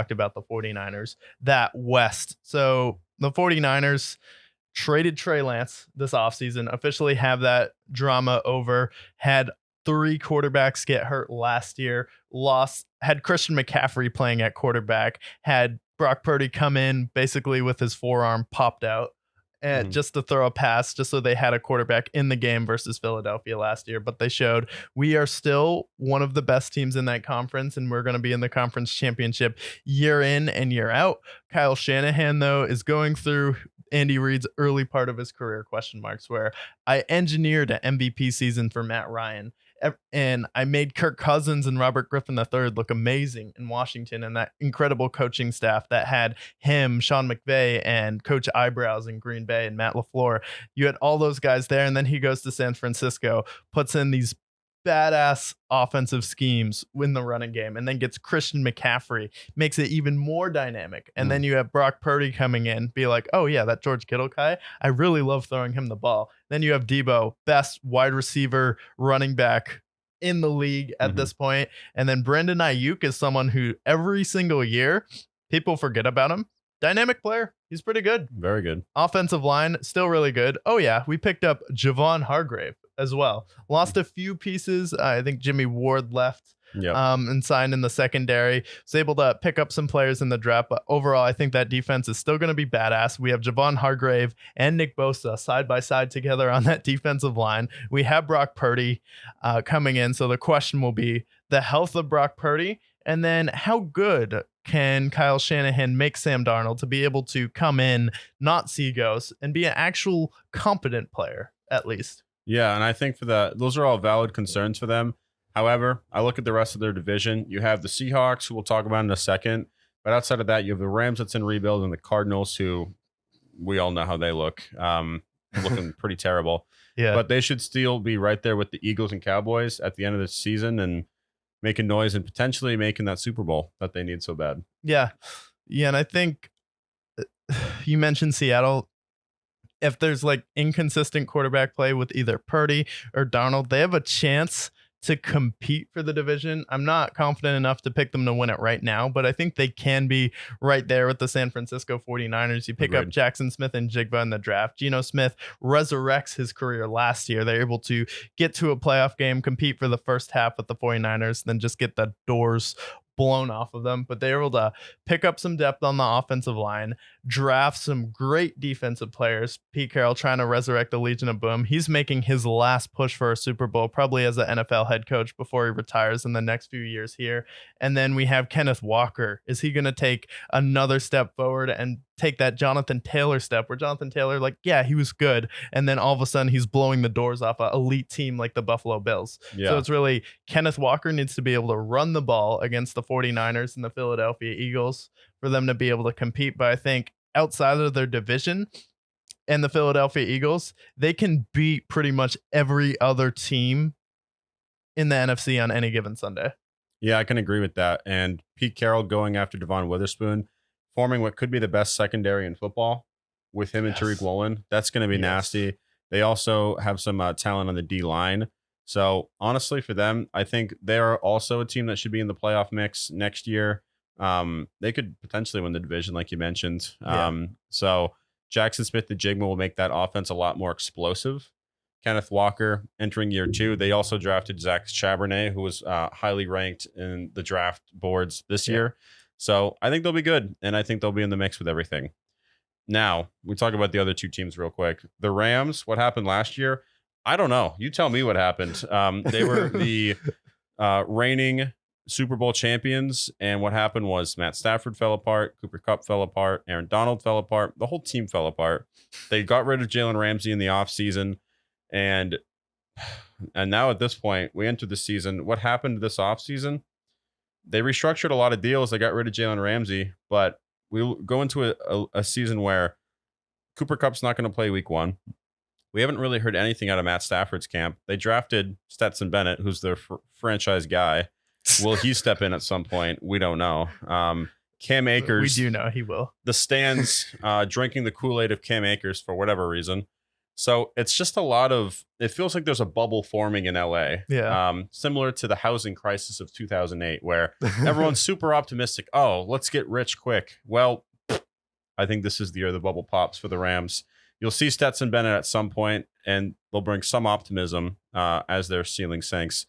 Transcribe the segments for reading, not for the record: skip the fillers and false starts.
talked about the 49ers, that West. So the 49ers traded Trey Lance this offseason, officially have that drama over, had 3 quarterbacks get hurt last year, had Christian McCaffrey playing at quarterback, had Brock Purdy come in basically with his forearm popped out and just to throw a pass, just so they had a quarterback in the game versus Philadelphia last year. But they showed we are still one of the best teams in that conference, and we're going to be in the conference championship year in and year out. Kyle Shanahan, though, is going through Andy Reid's early part of his career question marks, where I engineered an MVP season for Matt Ryan. And I made Kirk Cousins and Robert Griffin III look amazing in Washington, and that incredible coaching staff that had him, Sean McVay, and Coach Eyebrows in Green Bay and Matt LaFleur. You had all those guys there, and then he goes to San Francisco, puts in these badass offensive schemes in the running game, and then gets Christian McCaffrey, makes it even more dynamic. And then you have Brock Purdy coming in, be like, oh yeah, that George Kittle guy, I really love throwing him the ball. Then you have Debo, best wide receiver running back in the league at this point. And then Brandon Ayuk is someone who every single year people forget about him. Dynamic player. He's pretty good. Very good. Offensive line, still really good. Oh yeah, we picked up Javon Hargrave as well. Lost a few pieces. I think Jimmy Ward left and signed in the secondary. Was able to pick up some players in the draft, but overall, I think that defense is still going to be badass. We have Javon Hargrave and Nick Bosa side by side together on that defensive line. We have Brock Purdy coming in, so the question will be the health of Brock Purdy, and then how good can Kyle Shanahan make Sam Darnold to be able to come in, not see ghosts, and be an actual competent player at least. Yeah, and I think those are all valid concerns for them. However, I look at the rest of their division. You have the Seahawks, who we'll talk about in a second. But outside of that, you have the Rams that's in rebuild, and the Cardinals, who we all know how they look, looking pretty terrible. Yeah. But they should still be right there with the Eagles and Cowboys at the end of the season and making noise and potentially making that Super Bowl that they need so bad. Yeah. Yeah, and I think you mentioned Seattle. If there's like inconsistent quarterback play with either Purdy or Darnold, they have a chance to compete for the division. I'm not confident enough to pick them to win it right now, but I think they can be right there with the San Francisco 49ers. You pick up Jackson Smith and Jigba in the draft. Geno Smith resurrects his career last year. They're able to get to a playoff game, compete for the first half with the 49ers, then just get the doors blown off of them. But they're able to pick up some depth on the offensive line, draft some great defensive players. Pete Carroll trying to resurrect the Legion of Boom. He's making his last push for a Super Bowl, probably as an NFL head coach before he retires in the next few years here. And then we have Kenneth Walker. Is he going to take another step forward and take that Jonathan Taylor step where Jonathan Taylor, like, yeah, he was good. And then all of a sudden he's blowing the doors off an elite team like the Buffalo Bills. Yeah. So it's really Kenneth Walker needs to be able to run the ball against the 49ers and the Philadelphia Eagles for them to be able to compete. But I think outside of their division and the Philadelphia Eagles, they can beat pretty much every other team in the NFC on any given Sunday. Yeah, I can agree with that. And Pete Carroll going after Devon Witherspoon, forming what could be the best secondary in football with him and Tariq Woolen. That's going to be nasty. They also have some talent on the D line. So honestly, for them, I think they are also a team that should be in the playoff mix next year. They could potentially win the division, like you mentioned. So Jackson Smith the Jigma will make that offense a lot more explosive. Kenneth Walker entering year 2. They also drafted Zach Charbonnet, who was highly ranked in the draft boards this year. So I think they'll be good, and I think they'll be in the mix with everything. Now, we talk about the other two teams real quick. The Rams, what happened last year? I don't know. You tell me what happened. They were the reigning Super Bowl champions, and what happened was Matt Stafford fell apart, Cooper Kupp fell apart, Aaron Donald fell apart, the whole team fell apart. They got rid of Jalen Ramsey in the offseason, and now at this point, we entered the season. What happened this offseason? They restructured a lot of deals. They got rid of Jalen Ramsey, but we'll go into a season where Cooper Kupp's not going to play week 1. We haven't really heard anything out of Matt Stafford's camp. They drafted Stetson Bennett, who's their franchise guy. Will he step in at some point? We don't know. Cam Akers. We do know he will. The stands drinking the Kool-Aid of Cam Akers for whatever reason. So it's just a lot of, it feels like there's a bubble forming in LA. Yeah. Similar to the housing crisis of 2008, where everyone's super optimistic. Oh, let's get rich quick. Well, I think this is the year the bubble pops for the Rams. You'll see Stetson Bennett at some point, and they'll bring some optimism as their ceiling sinks.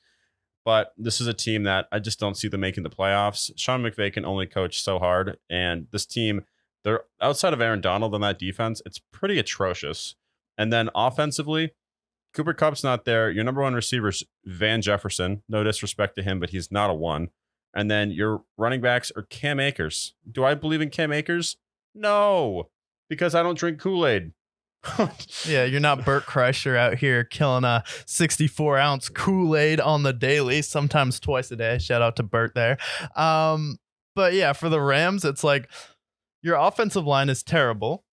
But this is a team that I just don't see them making the playoffs. Sean McVay can only coach so hard, and this team, they're outside of Aaron Donald on that defense, it's pretty atrocious. And then offensively, Cooper Kupp's not there. Your number one receiver's Van Jefferson. No disrespect to him, but he's not a one. And then your running backs are Cam Akers. Do I believe in Cam Akers? No, because I don't drink Kool-Aid. Yeah, you're not Bert Kreischer out here killing a 64-ounce Kool-Aid on the daily, sometimes twice a day. Shout out to Bert there. But yeah, for the Rams, it's like your offensive line is terrible.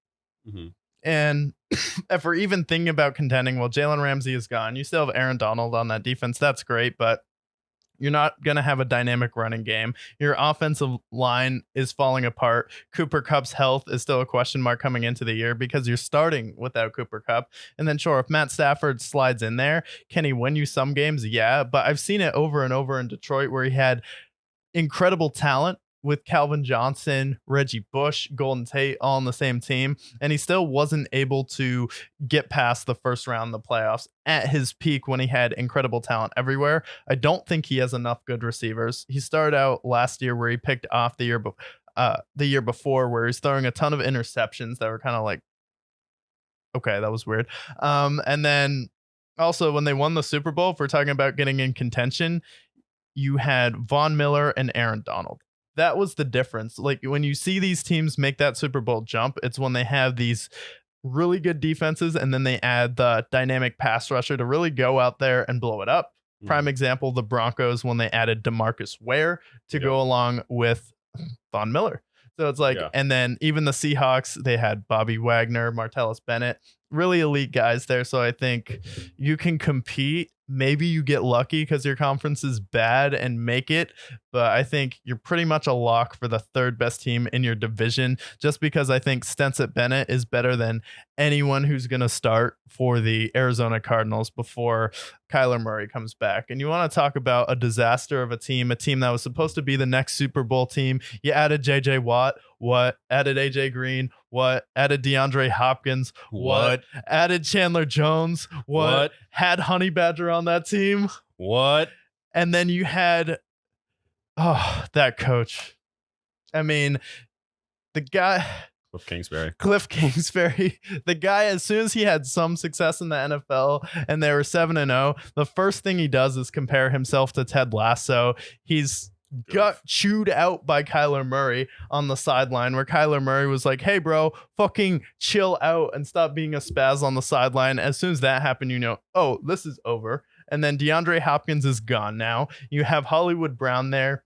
Mm-hmm. And if we're even thinking about contending, well, Jalen Ramsey is gone. You still have Aaron Donald on that defense. That's great, but you're not going to have a dynamic running game. Your offensive line is falling apart. Cooper Kupp's health is still a question mark coming into the year because you're starting without Cooper Kupp. And then sure, if Matt Stafford slides in there, can he win you some games? Yeah, but I've seen it over and over in Detroit where he had incredible talent with Calvin Johnson, Reggie Bush, Golden Tate all on the same team, and he still wasn't able to get past the first round of the playoffs at his peak when he had incredible talent everywhere. I don't think he has enough good receivers. He started out last year where he picked off the year before where he's throwing a ton of interceptions that were kind of like, okay, that was weird. And then also when they won the Super Bowl, if we're talking about getting in contention, you had Von Miller and Aaron Donald. That was the difference. Like when you see these teams make that Super Bowl jump, it's when they have these really good defenses and then they add the dynamic pass rusher to really go out there and blow it up. Prime example, the Broncos when they added DeMarcus Ware to go along with Von Miller. So it's like, and then even the Seahawks, they had Bobby Wagner, Martellus Bennett, really elite guys there. So I think you can compete. Maybe you get lucky because your conference is bad and make it. But I think you're pretty much a lock for the third best team in your division, just because I think Stetson Bennett is better than anyone who's going to start for the Arizona Cardinals before Kyler Murray comes back. And you want to talk about a disaster of a team that was supposed to be the next Super Bowl team. You added JJ Watt. What? Added AJ Green. What? Added DeAndre Hopkins. What? Added Chandler Jones. What? Had Honey Badger on that team. What? And then you had, that coach. I mean, the guy. Cliff Kingsbury. The guy, as soon as he had some success in the NFL and they were 7-0, the first thing he does is compare himself to Ted Lasso. He's got chewed out by Kyler Murray on the sideline where Kyler Murray was like, hey bro, fucking chill out and stop being a spaz on the sideline. As soon as that happened, you know, oh, this is over. And then DeAndre Hopkins is gone now. You have Hollywood Brown there.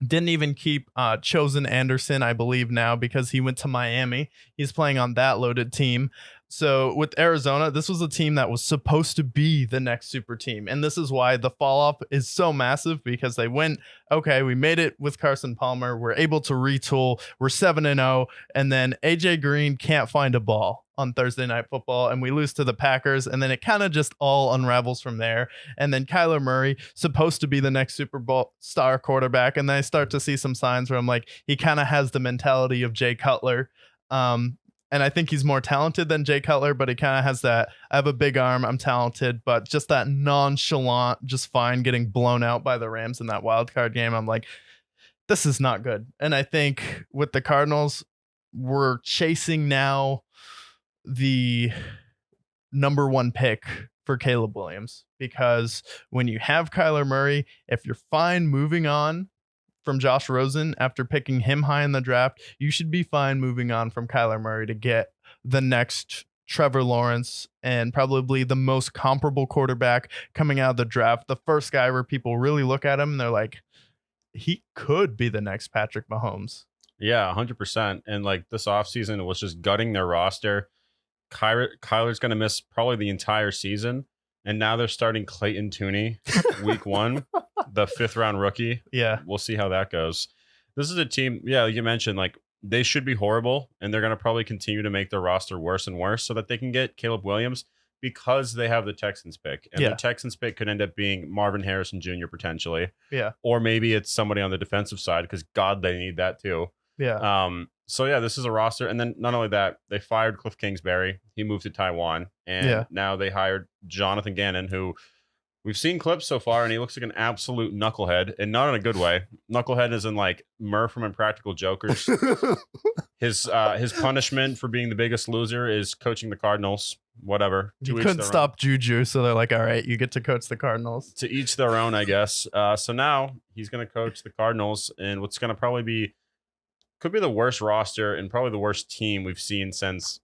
Didn't even keep Chosen Anderson, I believe now, because he went to Miami. He's playing on that loaded team. So with Arizona, this was a team that was supposed to be the next super team. And this is why the fall off is so massive, because they went, okay, we made it with Carson Palmer. We're able to retool. We're 7-0. And then AJ Green can't find a ball on Thursday Night Football, and we lose to the Packers. And then it kind of just all unravels from there. And then Kyler Murray, supposed to be the next Super Bowl star quarterback. And then I start to see some signs where I'm like, he kind of has the mentality of Jay Cutler. And I think he's more talented than Jay Cutler, but he kind of has that, I have a big arm, I'm talented, but just that nonchalant, just fine getting blown out by the Rams in that wild card game. I'm like, this is not good. And I think with the Cardinals, we're chasing now the number one pick for Caleb Williams, because when you have Kyler Murray, if you're fine moving on from Josh Rosen after picking him high in the draft, you should be fine moving on from Kyler Murray to get the next Trevor Lawrence and probably the most comparable quarterback coming out of the draft. The first guy where people really look at him and they're like, he could be the next Patrick Mahomes. Yeah, 100%. And like this offseason was just gutting their roster. Kyler's going to miss probably the entire season. And now they're starting Clayton Tooney week 1. The 5th round rookie. Yeah. We'll see how that goes. This is a team. Yeah. You mentioned like they should be horrible, and they're going to probably continue to make their roster worse and worse so that they can get Caleb Williams because they have the Texans pick. And Yeah. the Texans pick could end up being Marvin Harrison Jr. potentially. Yeah. Or maybe it's somebody on the defensive side because, God, they need that too. Yeah. So, yeah, this is a roster. And then not only that, they fired Cliff Kingsbury. He moved to Taiwan. And now they hired Jonathan Gannon, who we've seen clips so far, and he looks like an absolute knucklehead, and not in a good way. Knucklehead is in like Murph from Impractical Jokers. His punishment for being the biggest loser is coaching the Cardinals. Whatever. You couldn't stop Juju, so they're like, all right, you get to coach the Cardinals. To each their own, I guess. So now he's going to coach the Cardinals, and what's going to probably could be the worst roster and probably the worst team we've seen since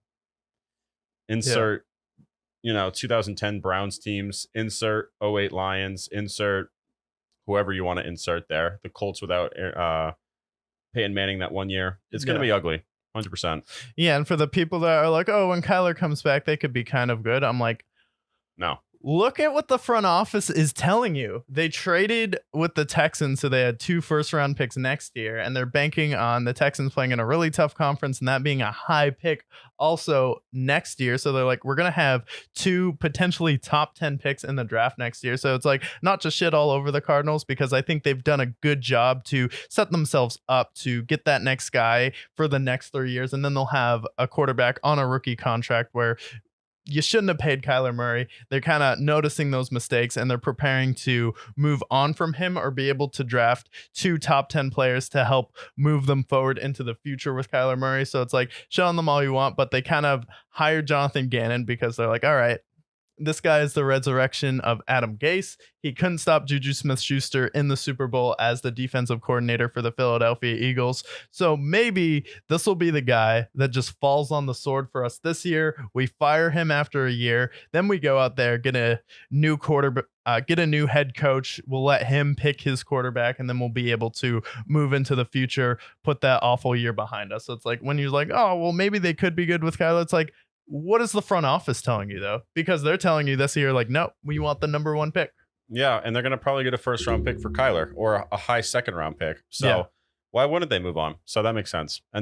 insert 2010 Browns teams, insert 08 Lions, insert whoever you want to insert there. The Colts without Peyton Manning that one year. It's going to be ugly, 100%. Yeah, and for the people that are like, oh, when Kyler comes back, they could be kind of good. I'm like, no. Look at what the front office is telling you. They traded with the Texans, so they had 2 first-round picks next year, and they're banking on the Texans playing in a really tough conference and that being a high pick also next year. So they're like, we're going to have 2 potentially top 10 picks in the draft next year. So it's like not just shit all over the Cardinals, because I think they've done a good job to set themselves up to get that next guy for the next 3 years, and then they'll have a quarterback on a rookie contract where you shouldn't have paid Kyler Murray. They're kind of noticing those mistakes, and they're preparing to move on from him or be able to draft 2 top 10 players to help move them forward into the future with Kyler Murray. So it's like, show them all you want, but they kind of hired Jonathan Gannon because they're like, all right, this guy is the resurrection of Adam Gase. He couldn't stop Juju Smith-Schuster in the Super Bowl as the defensive coordinator for the Philadelphia Eagles. So maybe this will be the guy that just falls on the sword for us this year. We fire him after a year. Then we go out there, get a new quarterback, get a new head coach. We'll let him pick his quarterback, and then we'll be able to move into the future, put that awful year behind us. So it's like when you're like, oh, well, maybe they could be good with Kyler. It's like, what is the front office telling you, though? Because they're telling you this year, like, no, we want the number 1 pick. Yeah, and they're going to probably get a first-round pick for Kyler or a high second-round pick. So why wouldn't they move on? So that makes sense. And